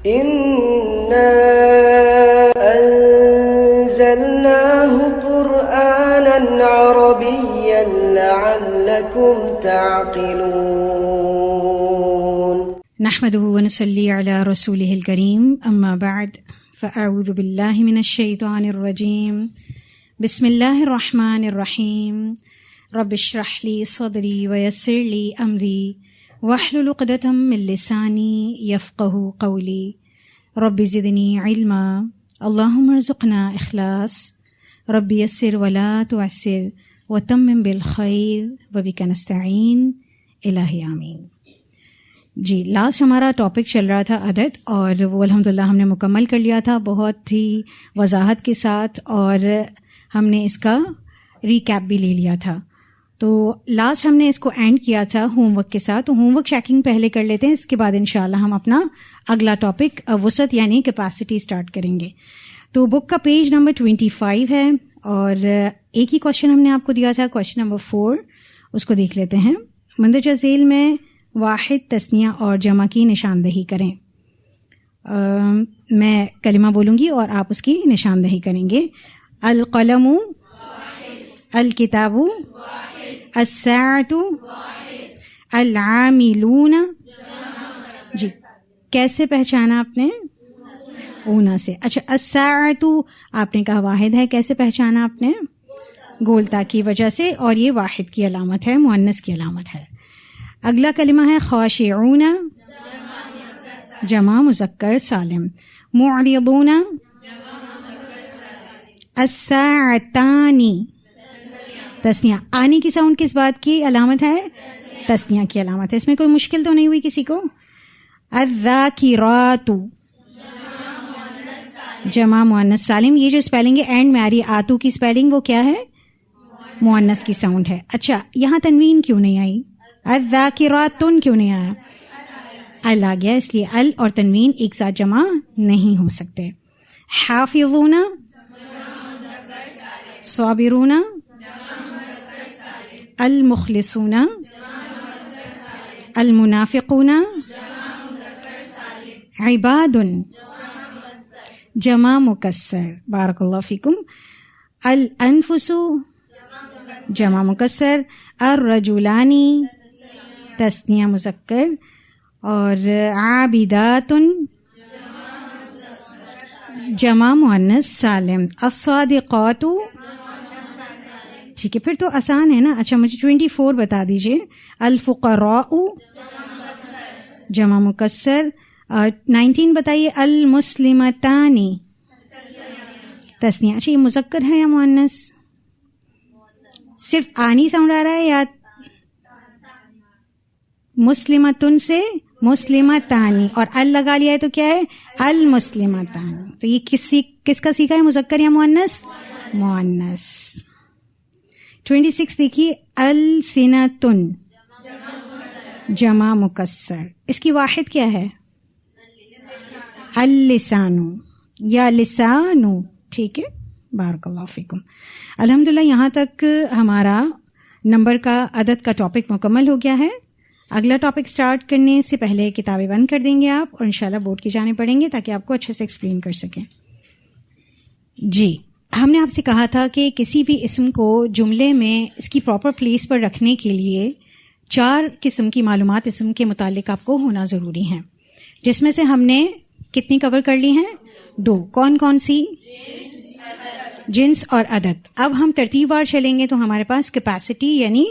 إنا أنزلناه قرآنا عربيا لعلكم تعقلون. نحمده ونصلي على رسوله الكريم، أما بعد فأعوذ بالله من الشيطان الرجيم. بسم الله الرحمن الرحيم. رب اشرح لي صدري ويسر لي أمري واحلل عقدة من لساني يفقهوا قولي. رب زدني علما اللهم ارزقنا إخلاص. رب يسر ولا تعسر وتمم بالخير وبك نستعين. الہی آمین. جی لاسٹ ہمارا ٹاپک چل رہا تھا عدد، اور وہ الحمدللہ ہم نے مکمل کر لیا تھا بہت ہی وضاحت کے ساتھ، اور ہم نے اس کا ریکیپ بھی لے لیا تھا. تو لاسٹ ہم نے اس کو اینڈ کیا تھا ہوم ورک کے ساتھ. تو ہوم ورک چیکنگ پہلے کر لیتے ہیں، اس کے بعد انشاءاللہ ہم اپنا اگلا ٹاپک وسعت یعنی کیپیسٹی اسٹارٹ کریں گے. تو بک کا پیج نمبر 25 ہے، اور ایک ہی کوشچن ہم نے آپ کو دیا تھا، کوشچن نمبر 4، اس کو دیکھ لیتے ہیں. مندرجہ ذیل میں واحد، تثنیہ اور جمع کی نشاندہی کریں. میں کلمہ بولوں گی اور آپ اس کی نشاندہی کریں گے. القلم، الکتاب، الساعۃ، العاملون. جی کیسے پہچانا آپ نے؟ اونا سے. اچھا الساعۃ آپ نے کہا واحد ہے، کیسے پہچانا آپ نے؟ گولتا کی وجہ سے، اور یہ واحد کی علامت ہے، مؤنث کی علامت ہے. اگلا کلمہ ہے خاشعون، جمع مذکر سالم. معرضون، الساعتانی، تثنیہ. آنی کی ساؤنڈ کس بات کی علامت ہے؟ تثنیہ کی علامت ہے. اس میں کوئی مشکل تو نہیں ہوئی کسی کو؟ الذاکرات، جمع مؤنث سالم. یہ جو اسپیلنگ ہے اینڈ میں آ رہی ہے آتو کی اسپیلنگ، وہ کیا ہے؟ مؤنث کی ساؤنڈ ہے. اچھا یہاں تنوین کیوں نہیں آئی؟ الذاکراتن کیوں نہیں آیا؟ ال آ گیا، اس لیے ال اور تنوین ایک ساتھ جمع نہیں ہو سکتے. حافظون، صابرون، المخلصون، المنافقون، عباد، جمع مکسر. بارک اللہ فیکم. الانفس، جمع مکسر. الرجلانی، تثنیہ مذکر. اور عابدات، جمع مؤنث سالم. الصادقات، ٹھیک ہے پھر تو آسان ہے نا. اچھا مجھے 24 بتا دیجئے. الفقراء، جمع مکسر. 19 بتائیے. المسلمتانی، تثنیہ. اچھا یہ مذکر ہے یا مؤنث؟ صرف آنی ساؤنڈ آ رہا ہے یا مسلمتن سے مسلمتانی اور ال لگا لیا ہے تو کیا ہے؟ المسلمتانی. تو یہ کس کا سیکھا ہے، مذکر یا مؤنث؟ مؤنث. 26 دیکھیے. السنتن، جمع مکسر. اس کی واحد کیا ہے؟ اللسانو یا لسانو. ٹھیک ہے، بارک اللہ فیکم. الحمدللہ یہاں تک ہمارا نمبر کا عدد کا ٹاپک مکمل ہو گیا ہے. اگلا ٹاپک سٹارٹ کرنے سے پہلے کتابیں بند کر دیں گے آپ، اور انشاءاللہ بورڈ کی جانب پڑھیں گے تاکہ آپ کو اچھے سے ایکسپلین کر سکیں. جی ہم نے آپ سے کہا تھا کہ کسی بھی اسم کو جملے میں اس کی پراپر پلیس پر رکھنے کے لیے 4 قسم کی معلومات اسم کے متعلق آپ کو ہونا ضروری ہیں، جس میں سے ہم نے کتنی کور کر لی ہیں؟ 2. کون کون سی؟ جنس اور عدد. اب ہم ترتیب وار چلیں گے تو ہمارے پاس کیپیسٹی یعنی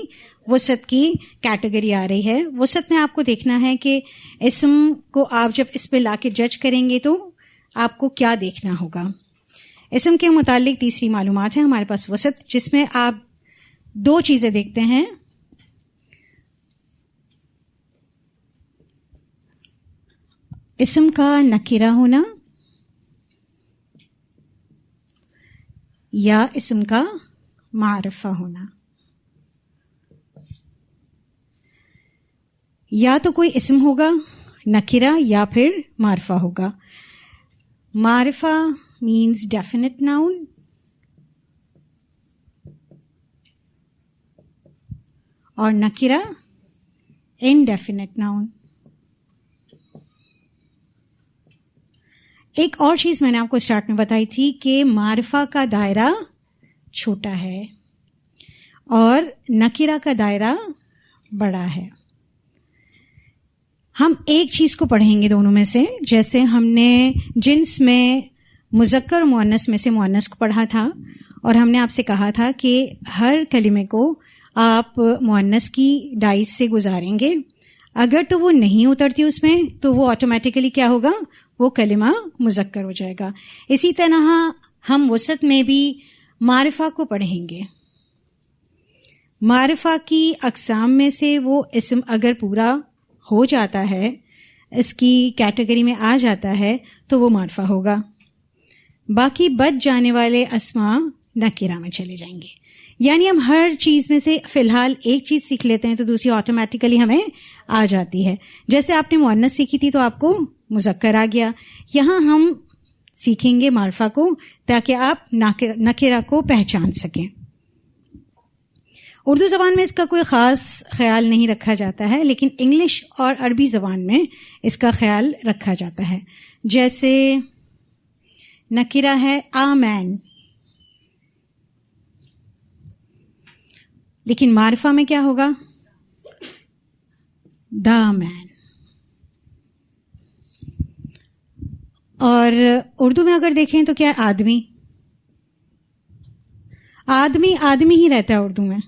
وسعت کی کیٹیگری آ رہی ہے. وسعت میں آپ کو دیکھنا ہے کہ اسم کو آپ جب اس پہ لا کے جج کریں گے تو آپ کو کیا دیکھنا ہوگا. اسم کے متعلق تیسری معلومات ہے ہمارے پاس وسعت، جس میں آپ 2 چیزیں دیکھتے ہیں. اسم کا نکرہ ہونا یا اسم کا معرفہ ہونا. یا تو کوئی اسم ہوگا نکرہ یا پھر معرفہ ہوگا. معرفہ means definite noun اور نکرہ indefinite noun. ایک اور چیز میں نے آپ کو اسٹارٹ میں بتائی تھی کہ معرفہ کا دائرہ چھوٹا ہے اور نکرہ کا دائرہ بڑا ہے. ہم ایک چیز کو پڑھیں گے دونوں میں سے. جیسے ہم نے جنس میں مذکر اور مؤنث میں سے مؤنث کو پڑھا تھا اور ہم نے آپ سے کہا تھا کہ ہر کلمے کو آپ مؤنث کی ڈائس سے گزاریں گے. اگر تو وہ نہیں اترتی اس میں تو وہ آٹومیٹیکلی کیا ہوگا, وہ کلمہ مذکر ہو جائے گا. اسی طرح ہم وسط میں بھی معرفہ کو پڑھیں گے. معرفہ کی اقسام میں سے وہ اسم اگر پورا ہو جاتا ہے, اس کی کیٹیگری میں آ جاتا ہے, تو وہ معرفہ ہوگا. باقی بچ جانے والے اسما نکرہ میں چلے جائیں گے. یعنی ہم ہر چیز میں سے فی الحال ایک چیز سیکھ لیتے ہیں تو دوسری آٹومیٹیکلی ہمیں آ جاتی ہے. جیسے آپ نے مؤنث سیکھی تھی تو آپ کو مذکر آ گیا. یہاں ہم سیکھیں گے معرفہ کو تاکہ آپ نکرہ کو پہچان سکیں. اردو زبان میں اس کا کوئی خاص خیال نہیں رکھا جاتا ہے, لیکن انگلش اور عربی زبان میں اس کا خیال رکھا جاتا ہے. جیسے نکرہ ہے آ مین, لیکن معرفہ میں کیا ہوگا, دا مین. اور اردو میں اگر دیکھیں تو کیا آدمی, آدمی آدمی ہی رہتا ہے اردو میں.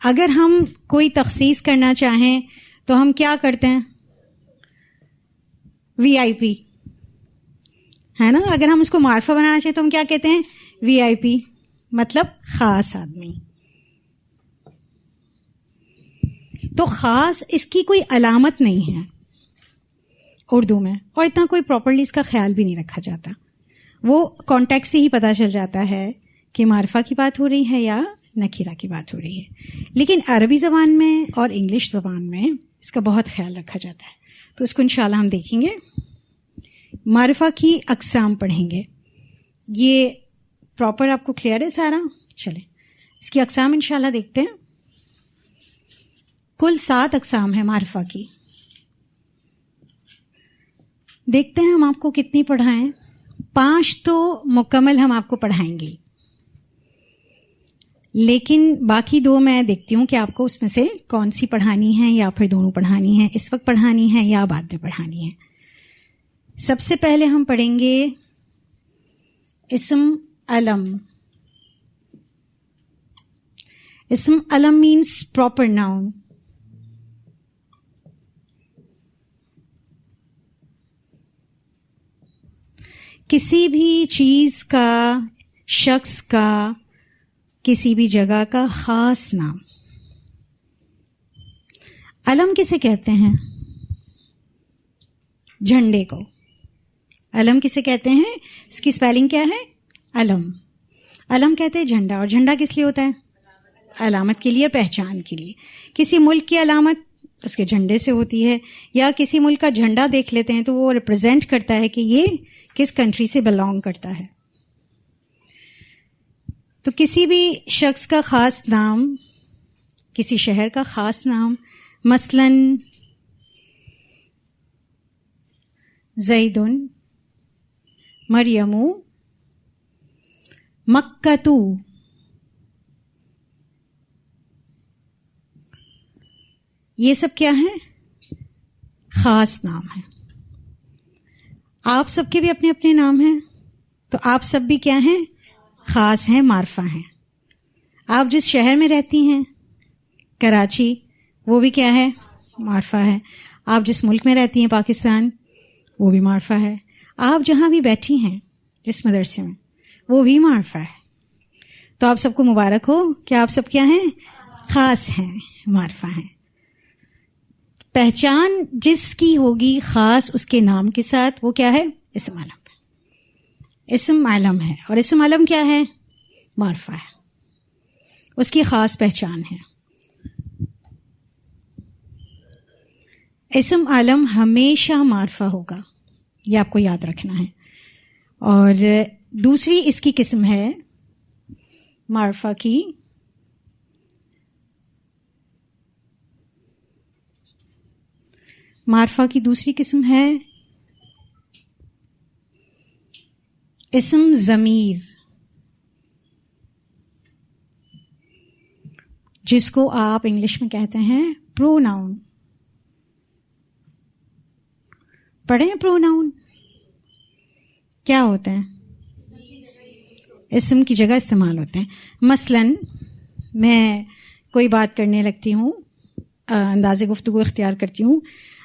اگر ہم کوئی تخصیص کرنا چاہیں تو ہم کیا کرتے ہیں, وی آئی پی, ہے نا. اگر ہم اس کو معرفہ بنانا چاہیں تو ہم کیا کہتے ہیں, وی آئی پی, مطلب خاص آدمی. تو خاص اس کی کوئی علامت نہیں ہے اردو میں, اور اتنا کوئی پراپرلی اس کا خیال بھی نہیں رکھا جاتا. وہ کانٹیکٹ سے ہی پتہ چل جاتا ہے کہ معرفہ کی بات ہو رہی ہے یا نکرہ کی بات ہو رہی ہے. لیکن عربی زبان میں اور انگلش زبان میں اس کا بہت خیال رکھا جاتا ہے. تو اس کو انشاءاللہ ہم دیکھیں گے. معرفہ کی اقسام پڑھیں گے. یہ پراپر آپ کو کلیئر ہے سارا؟ چلیں اس کی اقسام انشاءاللہ دیکھتے ہیں. کل 7 اقسام ہے معرفہ کی. دیکھتے ہیں ہم آپ کو کتنی پڑھائیں. 5 تو مکمل ہم آپ کو پڑھائیں گے, لیکن باقی 2 میں دیکھتی ہوں کہ آپ کو اس میں سے کون سی پڑھانی ہے, یا پھر دونوں پڑھانی ہے, اس وقت پڑھانی ہے یا بعد میں پڑھانی ہے. سب سے پہلے ہم پڑھیں گے اسم علم. اسم علم مینس پراپر ناؤن. کسی بھی چیز کا, شخص کا, کسی بھی جگہ کا خاص نام. علم کسے کہتے ہیں؟ جھنڈے کو. علم کسے کہتے ہیں؟ اس کی سپیلنگ کیا ہے؟ علم. علم کہتے ہیں جھنڈا. اور جھنڈا کس لیے ہوتا ہے؟ علامت کے لیے, پہچان کے لیے. کسی ملک کی علامت اس کے جھنڈے سے ہوتی ہے, یا کسی ملک کا جھنڈا دیکھ لیتے ہیں تو وہ ریپرزینٹ کرتا ہے کہ یہ کس کنٹری سے بلانگ کرتا ہے. تو کسی بھی شخص کا خاص نام, کسی شہر کا خاص نام, مثلاً زیدن, مریم, مکتو, یہ سب کیا ہیں؟ خاص نام ہیں. آپ سب کے بھی اپنے اپنے نام ہیں, تو آپ سب بھی کیا ہیں؟ خاص ہیں, معرفہ ہیں. آپ جس شہر میں رہتی ہیں, کراچی, وہ بھی کیا ہے؟ معرفہ ہے. آپ جس ملک میں رہتی ہیں, پاکستان, وہ بھی معرفہ ہے. آپ جہاں بھی بیٹھی ہیں جس مدرسے میں, وہ بھی معرفہ ہے. تو آپ سب کو مبارک ہو کہ آپ سب کیا ہیں؟ خاص ہیں, معرفہ ہیں. پہچان جس کی ہوگی خاص اس کے نام کے ساتھ, وہ کیا ہے؟ اسم علم. اسم علم ہے, اور اسم علم کیا ہے؟ معرفہ ہے, اس کی خاص پہچان ہے. اسم علم ہمیشہ معرفہ ہوگا, یہ آپ کو یاد رکھنا ہے. اور دوسری اس کی قسم ہے معرفہ کی دوسری قسم ہے اسم ضمیر جس کو آپ انگلش میں کہتے ہیں پروناؤن. پڑھیں پروناؤن کیا ہوتے ہیں؟ اسم کی جگہ استعمال ہوتے ہیں. مثلاً میں کوئی بات کرنے لگتی ہوں, انداز گفتگو اختیار کرتی ہوں.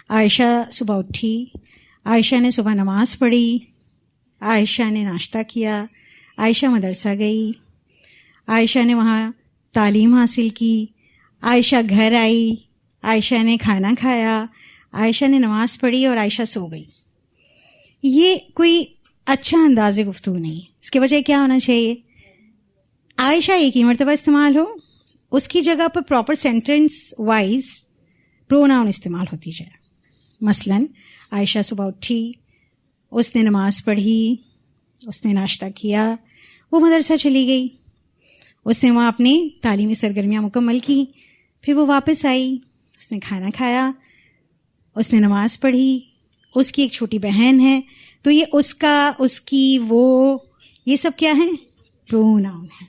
عائشہ صبح اٹھی, عائشہ نے صبح نماز پڑھی, عائشہ نے ناشتہ کیا, عائشہ مدرسہ گئی, عائشہ نے وہاں تعلیم حاصل کی, عائشہ گھر آئی, عائشہ نے کھانا کھایا, عائشہ نے نماز پڑھی اور عائشہ سو گئی. یہ کوئی اچھا انداز گفتگو نہیں. اس کے وجہ کیا ہونا چاہیے؟ عائشہ ایک ہی مرتبہ استعمال ہو, اس کی جگہ پر پراپر سینٹینس وائز پروناؤن استعمال ہوتی جائے. مثلاً عائشہ صبح اٹھی, اس نے نماز پڑھی, اس نے ناشتہ کیا, وہ مدرسہ چلی گئی, اس نے وہاں اپنی تعلیمی سرگرمیاں مکمل کی, پھر وہ واپس آئی, اس نے کھانا کھایا, اس نے نماز پڑھی, اس کی ایک چھوٹی بہن ہے. تو یہ اس کا, اس کی, وہ, یہ سب کیا ہے؟ پروناؤن ہے,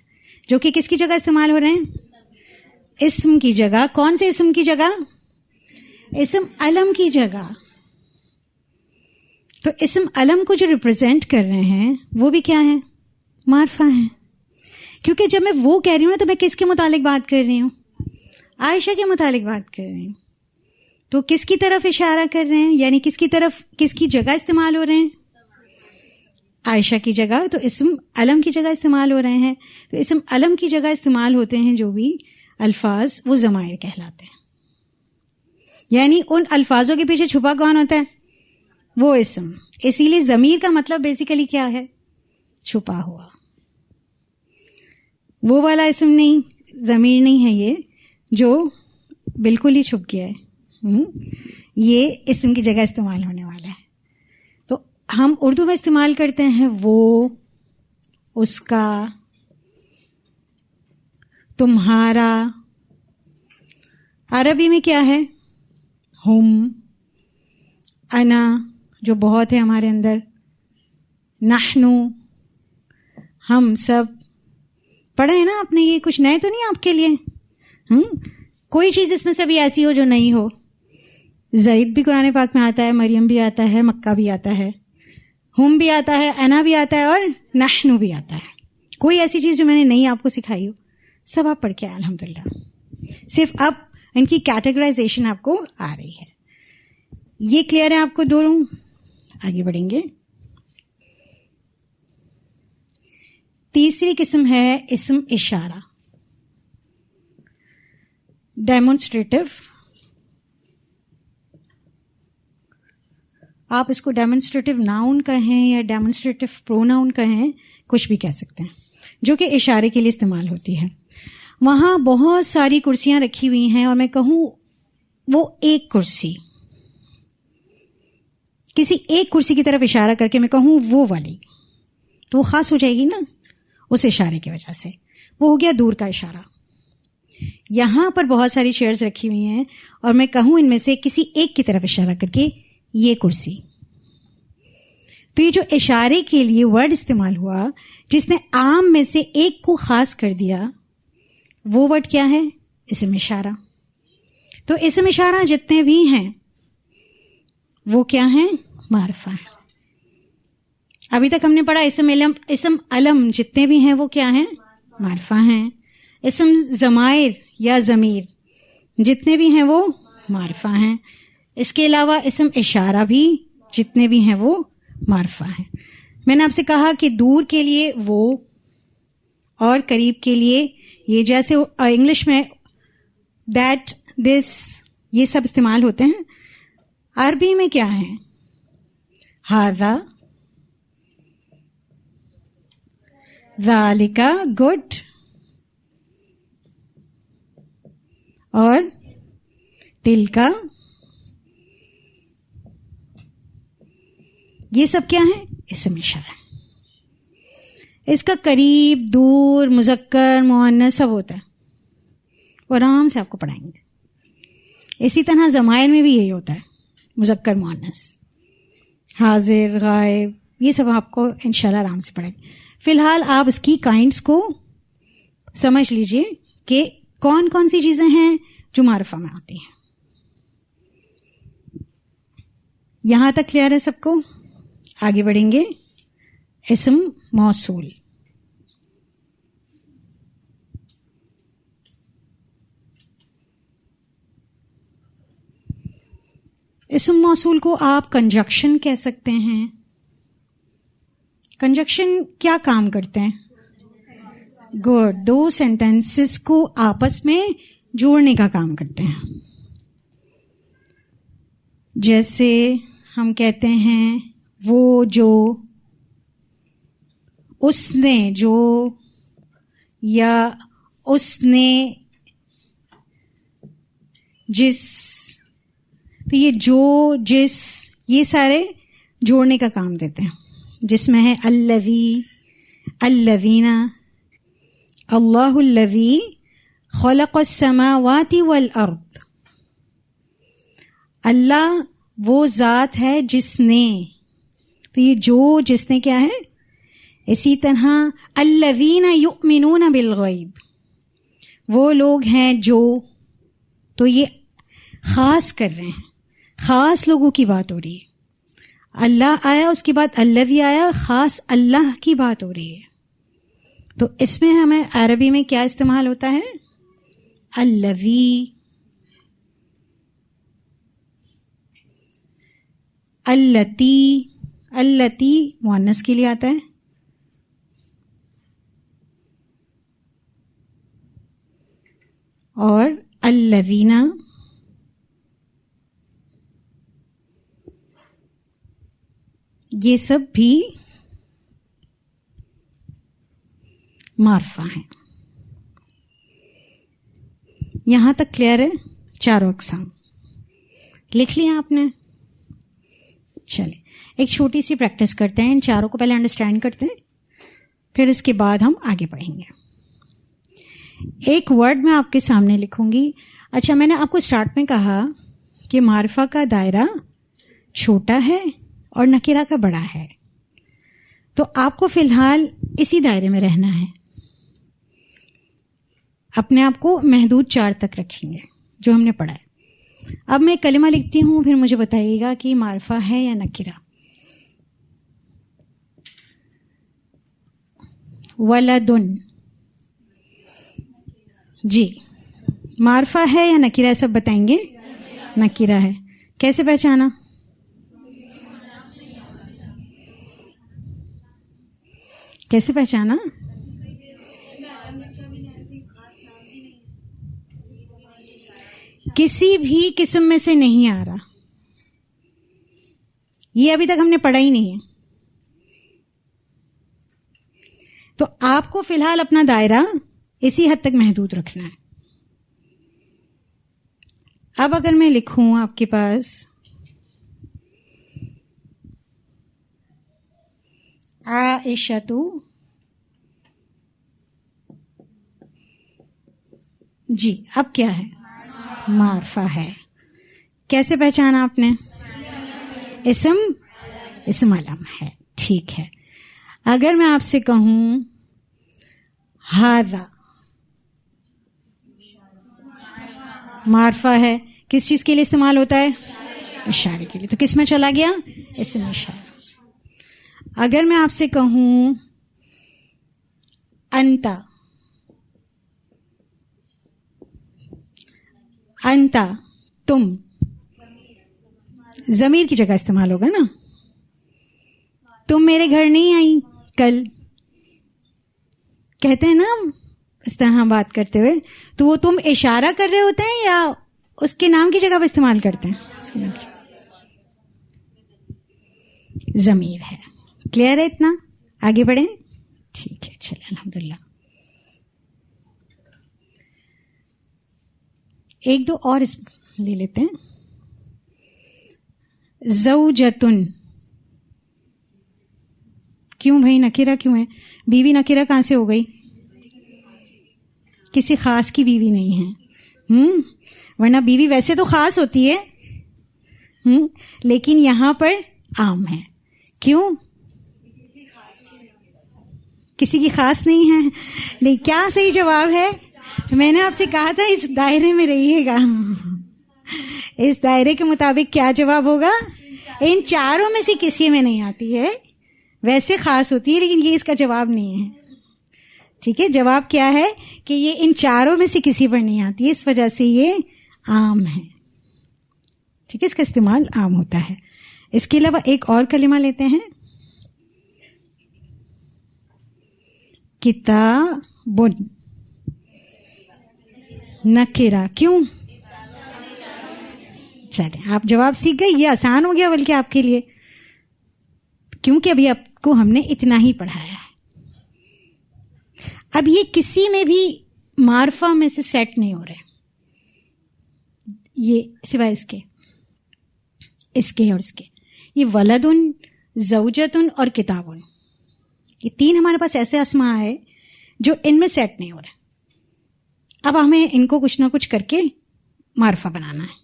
جو کہ کس کی جگہ استعمال ہو رہے ہیں؟ اسم کی جگہ. کون سے اسم کی جگہ؟ اسم علم کی جگہ. تو اسم علم کو جو ریپرزینٹ کر رہے ہیں وہ بھی کیا ہے؟ معرفہ ہیں. کیونکہ جب میں وہ کہہ رہی ہوں نا تو میں کس کے متعلق بات کر رہی ہوں؟ عائشہ کے متعلق بات کر رہی ہوں. تو کس کی طرف اشارہ کر رہے ہیں؟ یعنی کس کی طرف, کس کی جگہ استعمال ہو رہے ہیں؟ عائشہ کی جگہ. تو اسم علم کی جگہ استعمال ہو رہے ہیں. تو اسم علم کی جگہ استعمال ہوتے ہیں جو بھی الفاظ, وہ ضمائر کہلاتے ہیں. یعنی ان الفاظوں کے پیچھے چھپا کون ہوتا ہے؟ وہ اسم. اسی لیے ضمیر کا مطلب بیسیکلی کیا ہے؟ چھپا ہوا. وہ والا اسم نہیں, ضمیر نہیں ہے یہ جو بالکل ہی چھپ گیا ہے. یہ اسم کی جگہ استعمال ہونے والا ہے. تو ہم اردو میں استعمال کرتے ہیں وہ, اس کا, تمہارا. عربی میں کیا ہے؟ ہم, انا جو بہت ہے ہمارے اندر, نحنو, ہم سب. پڑھا ہے نا آپ نے, یہ کچھ نئے تو نہیں آپ کے لیے. کوئی چیز اس میں سے بھی ایسی ہو جو نہیں ہو. زید بھی قرآن پاک میں آتا ہے, مریم بھی آتا ہے, مکہ بھی آتا ہے, ہم بھی آتا ہے, انا بھی آتا ہے, اور نحنو بھی آتا ہے. کوئی ایسی چیز جو میں نے نہیں آپ کو سکھائی ہو, سب آپ پڑھ کے آئے الحمدللہ. صرف اب ان کی کیٹیگرائزیشن آپ کو آ رہی ہے. یہ کلیئر ہے آپ کو دونوں؟ آگے بڑھیں گے. تیسری قسم ہے اسم اشارہ, ڈیمونسٹریٹو. آپ اس کو ڈیمونسٹریٹو ناؤن کہیں یا ڈیمونسٹریٹو پروناؤن کہیں, کچھ بھی کہہ سکتے ہیں, جو کہ اشارے کے لیے استعمال ہوتی ہے. وہاں بہت ساری کرسیاں رکھی ہوئی ہیں اور میں کہوں وہ ایک کرسی, کسی ایک کرسی کی طرف اشارہ کر کے میں کہوں وہ والی, تو وہ خاص ہو جائے گی نا اس اشارے کی وجہ سے. وہ ہو گیا دور کا اشارہ. یہاں پر بہت ساری چیئرز رکھی ہوئی ہیں اور میں کہوں ان میں سے کسی ایک کی طرف اشارہ کر کے یہ کرسی, تو یہ جو اشارے کے لیے ورڈ استعمال ہوا جس نے عام میں سے ایک کو خاص کر دیا, وہ ورڈ کیا ہے؟ اسم اشارہ. تو اسم اشارہ جتنے بھی ہیں وہ کیا ہیں؟ معرفہ ہیں. ابھی تک ہم نے پڑھا اسم علم جتنے بھی ہیں وہ کیا ہیں؟ معرفہ ہیں. اسم ضمائر یا ضمیر جتنے بھی ہیں وہ معرفہ ہیں. اس کے علاوہ اسم اشارہ بھی جتنے بھی ہیں وہ معرفہ ہیں. میں نے آپ سے کہا کہ دور کے لیے وہ اور قریب کے لیے یہ, جیسے انگلش میں دیٹ, دس, یہ سب استعمال ہوتے ہیں. عربی میں کیا ہے؟ ہاذا, ذالک, گڈ, اور تلک, یہ سب کیا ہے؟ اسم اشارہ. اس کا قریب, دور, مذکر, مؤنث سب ہوتا ہے, اور آرام سے آپ کو پڑھائیں گے. اسی طرح ضمائر میں بھی یہی ہوتا ہے, مذکر, مؤنث, حاضر, غائب, یہ سب آپ کو انشاءاللہ آرام سے پڑھیں گے. فی الحال آپ اس کی کائنڈس کو سمجھ لیجئے کہ کون کون سی چیزیں ہیں جو معرفہ میں آتی ہیں. یہاں تک کلیئر ہے سب کو؟ آگے بڑھیں گے. اسم موصول. اسم موصول کو آپ کنجکشن کہہ سکتے ہیں. کنجکشن کیا کام کرتے ہیں؟ گڈ. دو سینٹینسز کو آپس میں جوڑنے کا کام کرتے ہیں. جیسے ہم کہتے ہیں وہ جو، اس نے جو، یا اس نے جس. تو یہ جو، جس، یہ سارے جوڑنے کا کام دیتے ہیں. جس میں ہے الذی، الذین، اللہ الذی خلق السماوات والارض. اللہ وہ ذات ہے جس نے. تو یہ جو، جس نے کیا ہے. اسی طرح الذین یؤمنون بالغیب، وہ لوگ ہیں جو. تو یہ خاص کر رہے ہیں، خاص لوگوں کی بات ہو رہی ہے. اللہ آیا، اس کے بعد الذی آیا، خاص اللہ کی بات ہو رہی ہے. تو اس میں ہمیں عربی میں کیا استعمال ہوتا ہے؟ الذی. اللتی، اللتی مؤنث کے لیے آتا ہے. اور الذین یہ سب بھی معرفہ ہیں. یہاں تک کلیئر ہے؟ چاروں اقسام لکھ لیا آپ نے؟ چلیں ایک چھوٹی سی پریکٹس کرتے ہیں. ان چاروں کو پہلے انڈرسٹینڈ کرتے ہیں، پھر اس کے بعد ہم آگے پڑھیں گے. ایک ورڈ میں آپ کے سامنے لکھوں گی. اچھا، میں نے آپ کو اسٹارٹ میں کہا کہ معرفہ کا دائرہ چھوٹا ہے اور نکرہ کا بڑا ہے. تو آپ کو فی الحال اسی دائرے میں رہنا ہے. اپنے آپ کو محدود 4 تک رکھیں گے جو ہم نے پڑھا ہے. اب میں کلمہ لکھتی ہوں، پھر مجھے بتائیے گا کہ معرفہ ہے یا نکرہ. ولدن، جی معرفہ ہے یا نکرہ؟ سب بتائیں گے نکرہ ہے. کیسے پہچانا؟ کیسے پہچانا؟ کسی بھی قسم میں سے نہیں آ رہا. یہ ابھی تک ہم نے پڑھا ہی نہیں ہے. تو آپ کو فی الحال اپنا دائرہ اسی حد تک محدود رکھنا ہے. اب اگر میں لکھوں آپ کے پاس عائشۃ، جی اب کیا ہے؟ معرفہ ہے. کیسے پہچانا آپ نے؟ اسم علم ہے. ٹھیک ہے. اگر میں آپ سے کہوں ھذا، معرفہ ہے. کس چیز کے لیے استعمال ہوتا ہے؟ اشارے کے لیے. تو کس میں چلا گیا؟ اسم اشارہ. اگر میں آپ سے کہوں انتا، انتا تم، ضمیر کی جگہ استعمال ہوگا نا. تم میرے گھر نہیں آئی کل، کہتے ہیں نا ہم اس طرح بات کرتے ہوئے. تو وہ تم اشارہ کر رہے ہوتے ہیں یا اس کے نام کی جگہ پہ استعمال کرتے ہیں؟ اس کے نام کی ضمیر ہے. کلیئر ہے اتنا؟ آگے بڑھیں. ٹھیک ہے چلیں الحمدللہ. ایک دو اور اس لے لیتے ہیں. زوجتن، کیوں بھائی نکرہ کیوں ہے؟ بیوی نکرہ کہاں سے ہو گئی؟ کسی خاص کی بیوی نہیں ہے. ورنہ بیوی ویسے تو خاص ہوتی ہے، لیکن یہاں پر عام ہے. کیوں؟ کسی کی خاص نہیں ہے؟ نہیں. کیا صحیح جواب ہے؟ میں نے آپ سے کہا تھا اس دائرے میں رہیے گا. اس دائرے کے مطابق کیا جواب ہوگا؟ ان چاروں میں سے کسی میں نہیں آتی ہے. ویسے خاص ہوتی ہے لیکن یہ اس کا جواب نہیں ہے. ٹھیک ہے، جواب کیا ہے کہ یہ ان چاروں میں سے کسی پر نہیں آتی ہے، اس وجہ سے یہ عام ہے. ٹھیک ہے، اس کا استعمال عام ہوتا ہے. اس کے علاوہ ایک اور کلمہ لیتے ہیں، کتابن. نکرہ. کیوں؟ چلیں آپ جواب سیکھ گئے، یہ آسان ہو گیا بلکہ آپ کے لیے، کیونکہ ابھی آپ کو ہم نے اتنا ہی پڑھایا ہے. اب یہ کسی میں بھی معرفہ میں سے سیٹ نہیں ہو رہے، یہ سوائے اس کے اور اس کے. یہ ولدن، زوجتن اور کتابن، یہ تین ہمارے پاس ایسے اسماء ہے جو ان میں سیٹ نہیں ہو رہے. اب ہمیں ان کو کچھ نہ کچھ کر کے معرفہ بنانا ہے.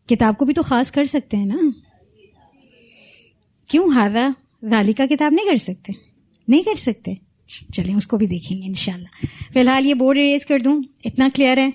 کتاب کو بھی تو خاص کر سکتے ہیں نا. کیوں ہذا ذالکہ کتاب نہیں کر سکتے؟ چلیں اس کو بھی دیکھیں گے انشاءاللہ. فی الحال یہ بورڈ اریز کر دوں، اتنا کلیئر ہے.